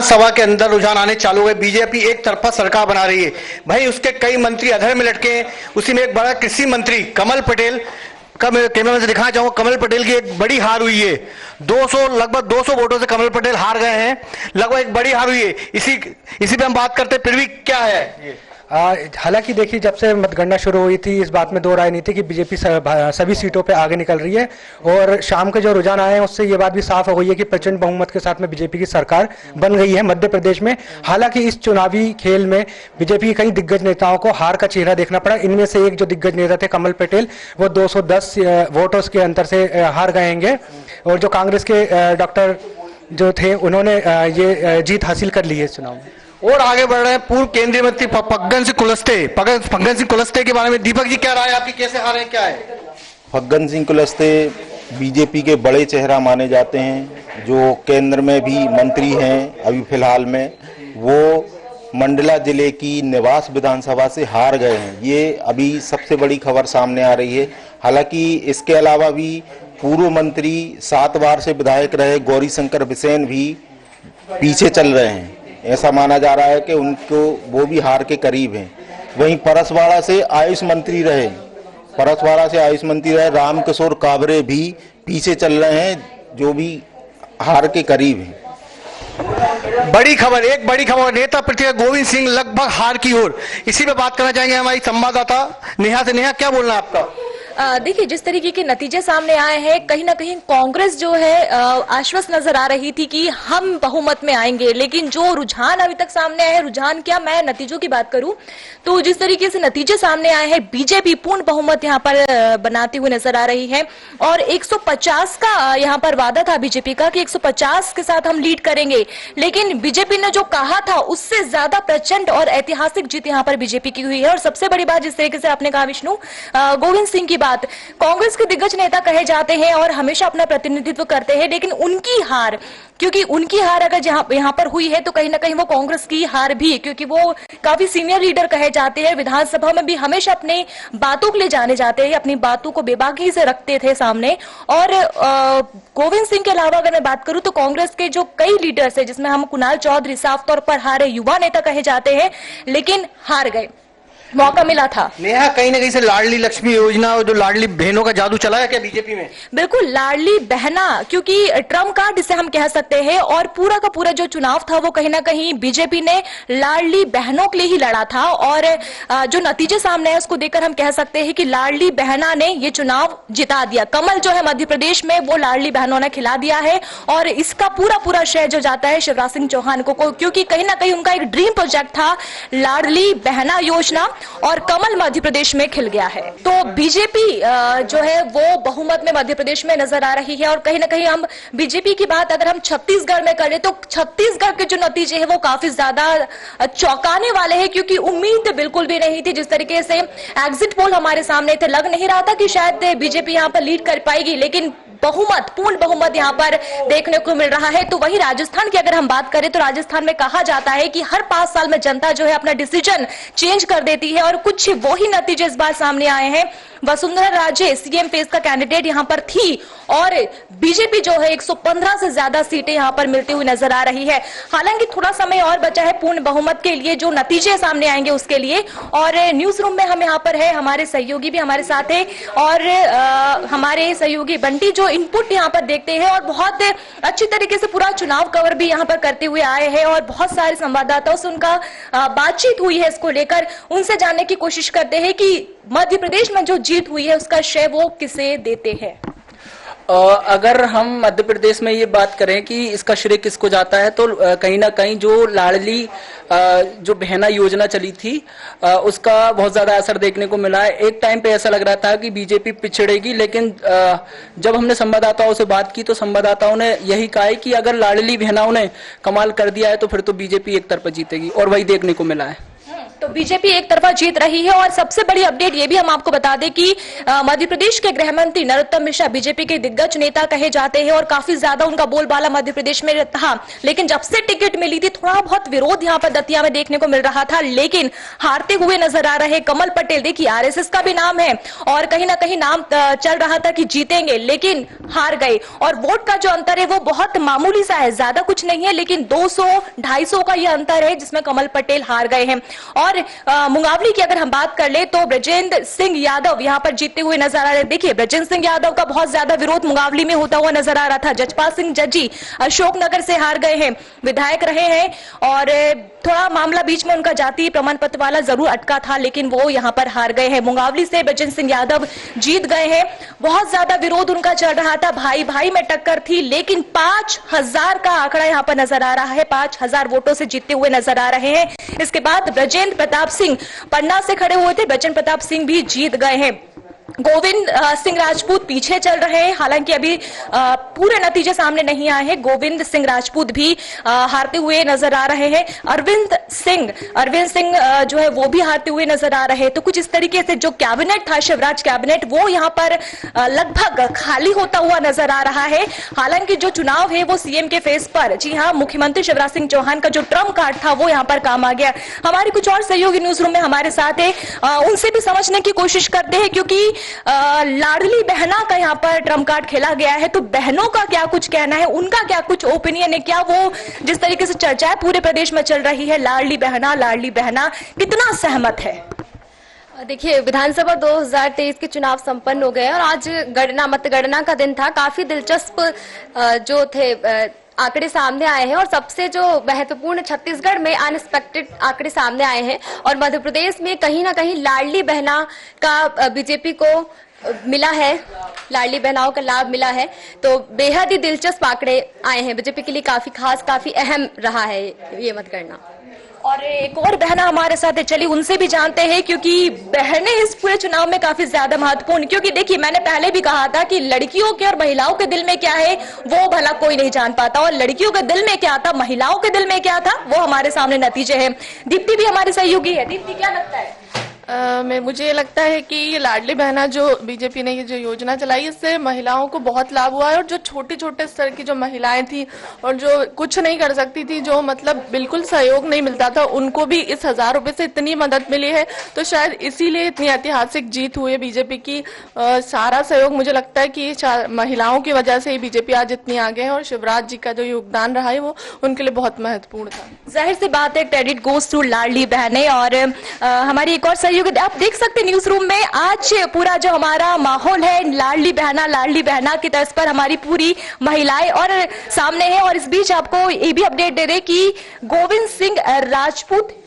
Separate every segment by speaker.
Speaker 1: सभा के अंदर रुझान आने चालू हुए। बीजेपी एक तरफा सरकार बना रही है, भाई उसके कई मंत्री अधर में लटके हैं। उसी में एक बड़ा कृषि मंत्री कमल पटेल का मैं कैमरा से दिखाना चाहूंगा। कमल पटेल की एक बड़ी हार हुई है, लगभग 200 वोटों से कमल पटेल हार गए हैं, लगभग एक बड़ी हार हुई है। इसी पे हम बात करते हैं, फिर भी क्या है ये?
Speaker 2: हालांकि देखिए, जब से मतगणना शुरू हुई थी इस बात में दो राय नहीं थी कि बीजेपी सभी सीटों पे आगे निकल रही है, और शाम के जो रुझान आए हैं उससे ये बात भी साफ हो गई है कि प्रचंड बहुमत के साथ में बीजेपी की सरकार बन गई है मध्य प्रदेश में। हालांकि इस चुनावी खेल में बीजेपी के कई दिग्गज नेताओं को हार का चेहरा देखना पड़ा। इनमें से एक जो दिग्गज नेता थे कमल पटेल, वो 210 वोटों के अंतर से हार गए हैं, और जो कांग्रेस के डॉक्टर जो थे उन्होंने ये जीत हासिल कर ली है इस चुनाव में।
Speaker 1: और आगे बढ़ रहे हैं पूर्व केंद्रीय मंत्री फग्गन सिंह कुलस्ते के बारे में दीपक जी क्या राय आपकी, कैसे हारे, क्या है?
Speaker 3: फग्गन सिंह कुलस्ते बीजेपी के बड़े चेहरा माने जाते हैं, जो केंद्र में भी मंत्री हैं। अभी फिलहाल में वो मंडला जिले की निवास विधानसभा से हार गए हैं, ये अभी सबसे बड़ी खबर सामने आ रही है। हालांकि इसके अलावा भी पूर्व मंत्री 7 बार से विधायक रहे गौरी शंकर बिसेन भी पीछे चल रहे हैं। ऐसा माना जा रहा है कि उनको वो भी हार के करीब हैं। वहीं परसवाड़ा से आयुष मंत्री रहे रामकिशोर काबरे भी पीछे चल रहे हैं, जो भी हार के करीब हैं।
Speaker 1: एक बड़ी खबर, नेता प्रतिपक्ष गोविंद सिंह लगभग हार की ओर। इसी पे बात करना चाहेंगे हमारी संवाददाता नेहा से। नेहा, क्या बोलना है आपका?
Speaker 4: देखिए, जिस तरीके के नतीजे सामने आए हैं, कहीं ना कहीं कांग्रेस जो है आश्वस्त नजर आ रही थी कि हम बहुमत में आएंगे, लेकिन जो रुझान अभी तक सामने आए हैं, रुझान क्या, मैं नतीजों की बात करूं तो जिस तरीके से नतीजे सामने आए हैं, बीजेपी पूर्ण बहुमत यहां पर बनाती हुई नजर आ रही है। और 150 का यहां पर वादा था बीजेपी का कि 150 के साथ हम लीड करेंगे, लेकिन बीजेपी ने जो कहा था उससे ज्यादा प्रचंड और ऐतिहासिक जीत यहां पर बीजेपी की हुई है। और सबसे बड़ी बात, जिस तरीके से आपने कहा विष्णु, गोविंद सिंह की बात, कांग्रेस के दिग्गज नेता कहे जाते हैं और हमेशा अपना प्रतिनिधित्व करते हैं, लेकिन उनकी हार, क्योंकि उनकी हार अगर यहाँ पर हुई है तो कहीं ना कहीं वो कांग्रेस की हार भी, क्योंकि वो काफी सीनियर लीडर कहे जाते हैं, विधानसभा में भी हमेशा अपने बातों के लिए जाने जाते हैं, अपनी बातों को बेबाकी से रखते थे सामने। और गोविंद सिंह के अलावा अगर मैं बात करूं तो कांग्रेस के जो कई लीडर्स है, जिसमें हम कुणाल चौधरी साफ तौर पर हारे युवा नेता कहे जाते हैं, लेकिन हार गए, मौका मिला था।
Speaker 1: नेहा, कहीं ना कहीं से लाडली लक्ष्मी योजना और जो लाडली बहनों का जादू चला है क्या बीजेपी में?
Speaker 4: बिल्कुल, लाडली बहना, क्योंकि ट्रम्प कार्ड जिसे हम कह सकते हैं, और पूरा का पूरा जो चुनाव था वो कहीं ना कहीं बीजेपी ने लाडली बहनों के लिए ही लड़ा था। और जो नतीजे सामने है उसको देखकर हम कह सकते हैं कि लाडली बहना ने ये चुनाव जिता दिया। कमल जो है मध्य प्रदेश में, वो लाडली बहनों ने खिला दिया है, और इसका पूरा श्रेय जो जाता है शिवराज सिंह चौहान को, क्योंकि कहीं ना कहीं उनका एक ड्रीम प्रोजेक्ट था लाडली बहना योजना, और कमल मध्य प्रदेश में खिल गया है। तो बीजेपी जो है वो बहुमत में मध्य प्रदेश में नजर आ रही है। और कहीं ना कहीं हम बीजेपी की बात अगर हम छत्तीसगढ़ में करें तो छत्तीसगढ़ के जो नतीजे हैं वो काफी ज्यादा चौंकाने वाले हैं, क्योंकि उम्मीद बिल्कुल भी नहीं थी। जिस तरीके से एग्जिट पोल हमारे सामने थे, लग नहीं रहा था कि शायद बीजेपी यहाँ पर लीड कर पाएगी, लेकिन पूर्ण बहुमत यहाँ पर देखने को मिल रहा है। तो वही राजस्थान की अगर हम बात करें तो राजस्थान में कहा जाता है कि हर 5 साल में जनता जो है अपना डिसीजन चेंज कर देती है, और कुछ वही नतीजे इस बार सामने आए हैं। वसुंधरा राजे सीएम फेस का कैंडिडेट यहाँ पर थी, और बीजेपी जो है 115 से ज्यादा सीटें यहाँ पर मिलती हुई नजर आ रही है। हालांकि थोड़ा समय और बचा है पूर्ण बहुमत के लिए, जो नतीजे सामने आएंगे उसके लिए। और न्यूज रूम में हम यहाँ पर है, हमारे सहयोगी भी हमारे साथ है, और हमारे सहयोगी बंटी जो इनपुट यहाँ पर देखते हैं और बहुत अच्छी तरीके से पूरा चुनाव कवर भी यहाँ पर करते हुए आए हैं, और बहुत सारे संवाददाताओं से उनका बातचीत हुई है इसको लेकर। उनसे जानने की कोशिश करते हैं कि मध्य प्रदेश में जो जीत हुई है उसका श्रेय वो किसे देते हैं।
Speaker 5: अगर हम मध्य प्रदेश में ये बात करें कि इसका श्रेय किसको जाता है, तो कहीं ना कहीं जो लाडली जो बहना योजना चली थी उसका बहुत ज्यादा असर देखने को मिला है। एक टाइम पे ऐसा लग रहा था कि बीजेपी पिछड़ेगी, लेकिन जब हमने संवाददाताओं से बात की तो संवाददाताओं ने यही कहा है कि अगर लाडली बहनाओं ने कमाल कर दिया है तो फिर तो बीजेपी एक तरफा जीतेगी, और वही देखने को मिला है।
Speaker 4: तो बीजेपी एक तरफा जीत रही है। और सबसे बड़ी अपडेट ये भी हम आपको बता दें कि मध्य प्रदेश के गृह मंत्री नरोत्तम मिश्रा बीजेपी के दिग्गज नेता कहे जाते हैं और काफी ज्यादा उनका बोलबाला मध्य प्रदेश में था। लेकिन जब से टिकट मिली थी थोड़ा बहुत विरोध यहाँ पर दतिया में देखने को मिल रहा था, लेकिन हारते हुए नजर आ रहे कमल पटेल। देखिए आरएसएस का भी नाम है और कहीं ना कहीं नाम चल रहा था कि जीतेंगे, लेकिन हार गए। और वोट का जो अंतर है वो बहुत मामूली सा है, ज्यादा कुछ नहीं है, लेकिन 200-250 का यह अंतर है जिसमें कमल पटेल हार गए हैं। और मुंगावली की अगर हम बात कर ले तो ब्रजेंद्र सिंह यादव यहां पर जीतते हुए नजर आ रहे हैं। देखिए ब्रजेंद्र सिंह यादव का बहुत ज्यादा विरोध मुंगावली में होता हुआ नजर आ रहा था। जजपाल सिंह जज्जी अशोकनगर से हार गए हैं, विधायक रहे हैं और थोड़ा मामला बीच में उनका जाति प्रमाण पत्र वाला जरूर अटका था, लेकिन वो यहां पर हार गए हैं। मुंगावली से ब्रजेंद्र सिंह यादव जीत गए हैं। बहुत ज्यादा विरोध उनका चल रहा था, भाई भाई में टक्कर थी, लेकिन 5000 का आंकड़ा यहां पर नजर आ रहा है। 5000 वोटों से जीतते हुए नजर आ रहे हैं। इसके बाद ब्रजेंद्र प्रताप सिंह पन्ना से खड़े हुए थे, ब्रजेंद्र प्रताप सिंह भी जीत गए हैं। गोविंद सिंह राजपूत पीछे चल रहे हैं, हालांकि अभी पूरे नतीजे सामने नहीं आए हैं। गोविंद सिंह राजपूत भी हारते हुए नजर आ रहे हैं। अरविंद सिंह जो है वो भी हारते हुए नजर आ रहे हैं। तो कुछ इस तरीके से जो कैबिनेट था, शिवराज कैबिनेट, वो यहाँ पर लगभग खाली होता हुआ नजर आ रहा है। हालांकि जो चुनाव है वो सीएम के फेस पर, जी हाँ, मुख्यमंत्री शिवराज सिंह चौहान का जो ट्रम्प कार्ड था वो यहाँ पर काम आ गया। हमारे कुछ और सहयोगी न्यूज रूम में हमारे साथ है, उनसे भी समझने की कोशिश करते हैं, क्योंकि लाडली बहना का यहाँ पर ट्रम्प कार्ड खेला गया है। तो बहनों का क्या कुछ कहना है, उनका क्या कुछ ओपिनियन है, क्या वो जिस तरीके से चर्चाएं पूरे प्रदेश में चल रही है लाडली बहना कितना सहमत है?
Speaker 6: देखिए विधानसभा 2023 के चुनाव संपन्न हो गए और आज मतगणना का दिन था। काफी दिलचस्प जो थे आंकड़े सामने आए हैं और सबसे जो महत्वपूर्ण छत्तीसगढ़ में अनएक्सपेक्टेड आंकड़े सामने आए हैं और मध्य प्रदेश में कहीं ना कहीं लाडली बहना का बीजेपी को मिला है, लाडली बहनाओं का लाभ मिला है। तो बेहद ही दिलचस्प आंकड़े आए हैं, बीजेपी के लिए काफी खास, काफी अहम रहा है ये मतगणना।
Speaker 4: और एक और बहना हमारे साथ है, चलिए उनसे भी जानते हैं, क्योंकि बहनें इस पूरे चुनाव में काफी ज्यादा महत्वपूर्ण। क्योंकि देखिए मैंने पहले भी कहा था कि लड़कियों के और महिलाओं के दिल में क्या है वो भला कोई नहीं जान पाता, और लड़कियों के दिल में क्या था, महिलाओं के दिल में क्या था, वो हमारे सामने नतीजे हैं। दीप्ति भी हमारे सहयोगी है। दीप्ति, क्या लगता है?
Speaker 7: मुझे लगता है कि ये लाडली बहना जो बीजेपी ने ये जो योजना चलाई, इससे महिलाओं को बहुत लाभ हुआ है। और जो छोटे छोटे स्तर की जो महिलाएं थी और जो कुछ नहीं कर सकती थी, जो मतलब बिल्कुल सहयोग नहीं मिलता था, उनको भी इस 1000 रुपए से इतनी मदद मिली है। तो शायद इसीलिए इतनी ऐतिहासिक जीत हुई है बीजेपी की। सारा सहयोग मुझे लगता है कि महिलाओं की वजह से ही बीजेपी आज इतनी आगे है और शिवराज जी का जो योगदान रहा है वो उनके लिए बहुत महत्वपूर्ण था।
Speaker 4: जाहिर सी बात है, क्रेडिट गोज टू लाडली बहनें। और हमारी एक और आप देख सकते हैं न्यूज रूम में आज पूरा जो हमारा माहौल है लाडली बहना की तर्ज पर हमारी पूरी महिलाएं और सामने है। और इस बीच आपको ये भी अपडेट दे रहे कि गोविंद सिंह राजपूत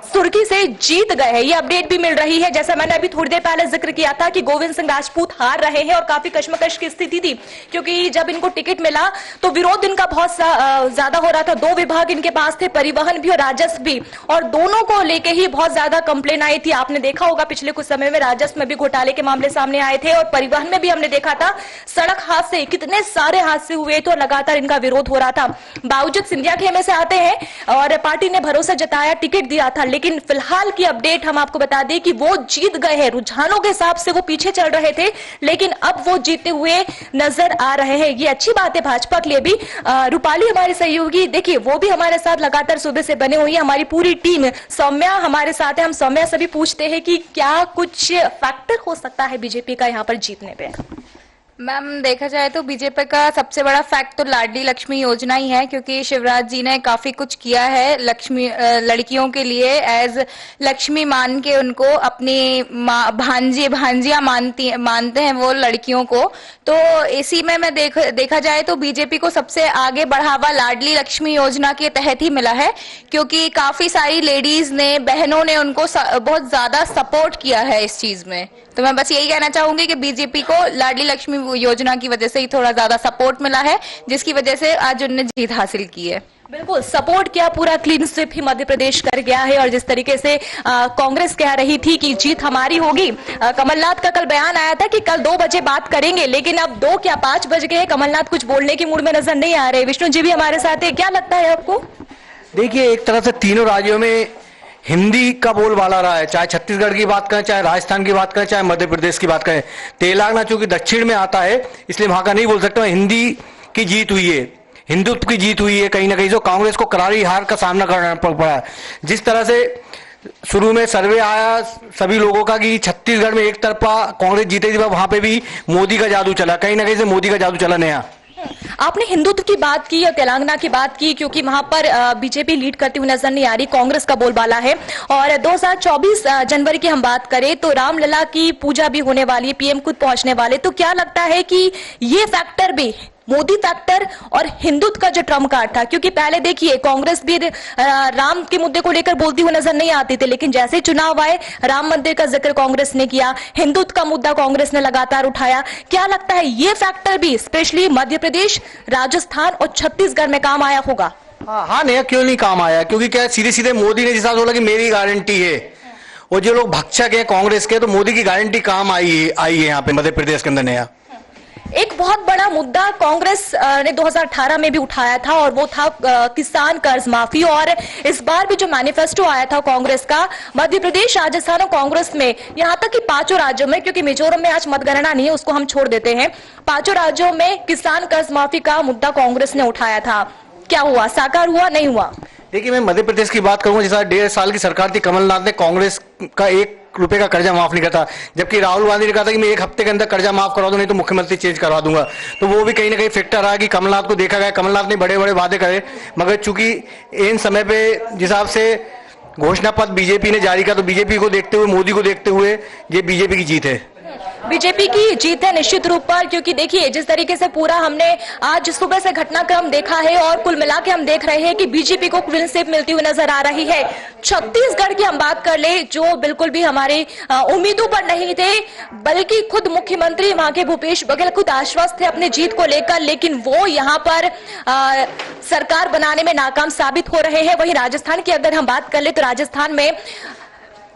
Speaker 4: सुर्खी से जीत गए हैं, ये अपडेट भी मिल रही है। जैसा मैंने अभी थोड़ी देर पहले जिक्र किया था कि गोविंद सिंह राजपूत हार रहे हैं और काफी कश्मकश की स्थिति थी, क्योंकि जब इनको टिकट मिला तो विरोध इनका बहुत ज्यादा हो रहा था। 2 विभाग इनके पास थे, परिवहन भी और राजस्व भी, और दोनों को लेके ही बहुत ज्यादा कंप्लेन आई थी। आपने देखा होगा पिछले कुछ समय में राजस्व में भी घोटाले के मामले सामने आए थे और परिवहन में भी हमने देखा था सड़क हादसे, कितने सारे हादसे हुए थे और लगातार इनका विरोध हो रहा था। बावजूद सिंधिया खेमे से आते हैं और पार्टी ने भरोसा जताया, टिकट दिया था, लेकिन फिलहाल की अपडेट हम आपको बता दें कि वो जीत गए हैं। रुझानों के हिसाब से वो पीछे चल रहे थे, लेकिन अब वो जीतते हुए नजर आ रहे हैं। ये अच्छी बात है भाजपा के लिए भी। रूपाली हमारे सहयोगी, देखिए वो भी हमारे साथ लगातार सुबह से बने हुई है। हमारी पूरी टीम, सौम्या हमारे साथ है। हम सौम्या से भी पूछते हैं कि क्या कुछ फैक्टर हो सकता है बीजेपी का यहाँ पर जीतने पे?
Speaker 8: मैम देखा जाए तो बीजेपी का सबसे बड़ा फैक्ट तो लाडली लक्ष्मी योजना ही है, क्योंकि शिवराज जी ने काफी कुछ किया है लड़कियों के लिए। एज लक्ष्मी मान के उनको अपनी भांजियां मानते हैं वो लड़कियों को। तो इसी में मैं देखा जाए तो बीजेपी को सबसे आगे बढ़ावा लाडली लक्ष्मी योजना के तहत ही मिला है, क्योंकि काफी सारी लेडीज ने, बहनों ने उनको बहुत ज्यादा सपोर्ट किया है इस चीज में। तो मैं बस यही कहना चाहूंगी कि बीजेपी को लाडली लक्ष्मी योजना की वजह से ही थोड़ा ज्यादा सपोर्ट मिला है, जिसकी वजह से आज उन्होंने जीत हासिल की है।
Speaker 4: बिल्कुल सपोर्ट किया, पूरा क्लीन स्वीप ही मध्य प्रदेश कर गया है। और जिस तरीके से कांग्रेस कह रही थी कि जीत हमारी होगी, कमलनाथ का कल बयान आया था कि कल 2 बजे बात करेंगे, लेकिन अब 2 क्या 5 बज गए, कमलनाथ कुछ बोलने की मूड में नजर नहीं आ रहे। विष्णु जी भी हमारे साथ है, क्या लगता है आपको?
Speaker 1: देखिए एक तरह से तीनों राज्यों में हिंदी का बोलबाला रहा है, चाहे छत्तीसगढ़ की बात करें, चाहे राजस्थान की बात करें, चाहे मध्य प्रदेश की बात करें। तेलंगाना चूंकि दक्षिण में आता है इसलिए वहां का नहीं बोल सकता। हिंदी की जीत हुई है, हिंदुत्व की जीत हुई है कहीं ना कहीं, जो कांग्रेस को करारी हार का सामना करना पड़ा। जिस तरह से शुरू में सर्वे आया सभी लोगों का कि छत्तीसगढ़ में एक तरफा कांग्रेस जीतेगी, वहां पे भी मोदी का जादू चला, कहीं ना कहीं से मोदी का जादू चला नया।
Speaker 4: आपने हिंदुत्व की बात की और तेलंगाना की बात की, क्योंकि वहां पर बीजेपी लीड करती हुई नजर नहीं आ रही, कांग्रेस का बोलबाला है। और 2024 जनवरी की हम बात करें तो रामलला की पूजा भी होने वाली है, पीएम खुद पहुंचने वाले, तो क्या लगता है कि ये फैक्टर भी, मोदी फैक्टर और हिंदुत्व का जो ट्रम्प कार्ड था, क्योंकि पहले देखिए कांग्रेस भी राम के मुद्दे को लेकर बोलती हुई नजर नहीं आती थी, लेकिन जैसे ही चुनाव आए राम मंदिर का जिक्र कांग्रेस ने किया, हिंदुत्व का मुद्दा कांग्रेस ने लगातार उठाया। क्या लगता है ये फैक्टर भी स्पेशली मध्य प्रदेश, राजस्थान और छत्तीसगढ़ में काम आया होगा?
Speaker 1: हाँ नया क्यों नहीं काम आया, क्योंकि क्या सीधे सीधे मोदी ने जिस बोला कि मेरी गारंटी है, और जो लोग भक्षक हैं कांग्रेस के, तो मोदी की गारंटी काम आई है यहाँ पे मध्य प्रदेश के अंदर नया।
Speaker 4: एक बहुत बड़ा मुद्दा कांग्रेस ने 2018 में भी उठाया था और वो था किसान कर्ज माफी, और इस बार भी जो मैनिफेस्टो आया था कांग्रेस का मध्य प्रदेश, राजस्थान और कांग्रेस में, यहां तक कि 5 राज्यों में, क्योंकि मिजोरम में आज मतगणना नहीं है उसको हम छोड़ देते हैं, 5 राज्यों में किसान कर्ज माफी का मुद्दा कांग्रेस ने उठाया था। क्या हुआ, साकार हुआ, नहीं हुआ?
Speaker 1: देखिए मैं मध्य प्रदेश की बात करूंगा, जैसा 1.5 साल की सरकार थी, कमलनाथ ने कांग्रेस का 1 रुपए का कर्जा माफ नहीं करता, जबकि राहुल गांधी ने कहा था कि मैं 1 हफ्ते के अंदर कर्जा माफ करवा दूं, नहीं तो मुख्यमंत्री चेंज करवा दूंगा। तो वो भी कहीं ना कहीं फैक्टर रहा कि कमलनाथ को देखा गया, कमलनाथ ने बड़े बड़े वादे करे, मगर चूंकि इन समय पे जिस हिसाब से घोषणा पत्र बीजेपी ने जारी किया, तो बीजेपी को देखते हुए, मोदी को देखते हुए ये बीजेपी की जीत है।
Speaker 4: बीजेपी की जीत है निश्चित रूप पर, क्योंकि देखिए जिस तरीके से पूरा हमने आज सुबह से घटनाक्रम देखा है और कुल मिला के हम देख रहे हैं कि बीजेपी को क्लीन स्वीप मिलती हुई नजर आ रही है। छत्तीसगढ़ की हम बात कर ले, जो बिल्कुल भी हमारे उम्मीदों पर नहीं थे, बल्कि खुद मुख्यमंत्री वहां के भूपेश बघेल खुद आश्वस्त थे अपनी जीत को लेकर, लेकिन वो यहाँ पर सरकार बनाने में नाकाम साबित हो रहे हैं। वहीं राजस्थान की अगर हम बात कर ले तो राजस्थान में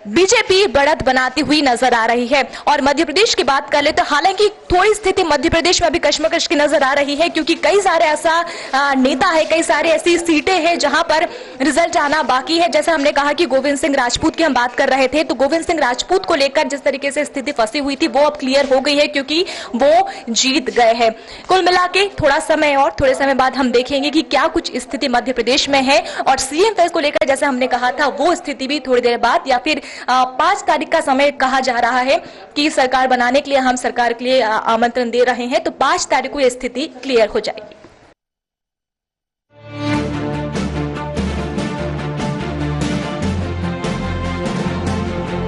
Speaker 4: बीजेपी बढ़त बनाती हुई नजर आ रही है। और मध्य प्रदेश की बात कर ले तो हालांकि थोड़ी स्थिति मध्य प्रदेश में अभी कश्मकश की नजर आ रही है, क्योंकि कई सारे ऐसा नेता है, कई सारे ऐसी सीटें हैं जहां पर रिजल्ट आना बाकी है। जैसे हमने कहा कि गोविंद सिंह राजपूत की हम बात कर रहे थे, तो गोविंद सिंह राजपूत को लेकर जिस तरीके से स्थिति फंसी हुई थी वो अब क्लियर हो गई है, क्योंकि वो जीत गए हैं। कुल मिला के थोड़ा समय और थोड़े समय बाद हम देखेंगे कि क्या कुछ स्थिति मध्य प्रदेश में है, और सीएम फेस को लेकर जैसे हमने कहा था वो स्थिति भी थोड़ी देर बाद या फिर 5 तारीख का समय कहा जा रहा है कि सरकार बनाने के लिए हम सरकार के लिए आमंत्रण दे रहे हैं, तो 5 तारीख को यह स्थिति क्लियर हो जाएगी।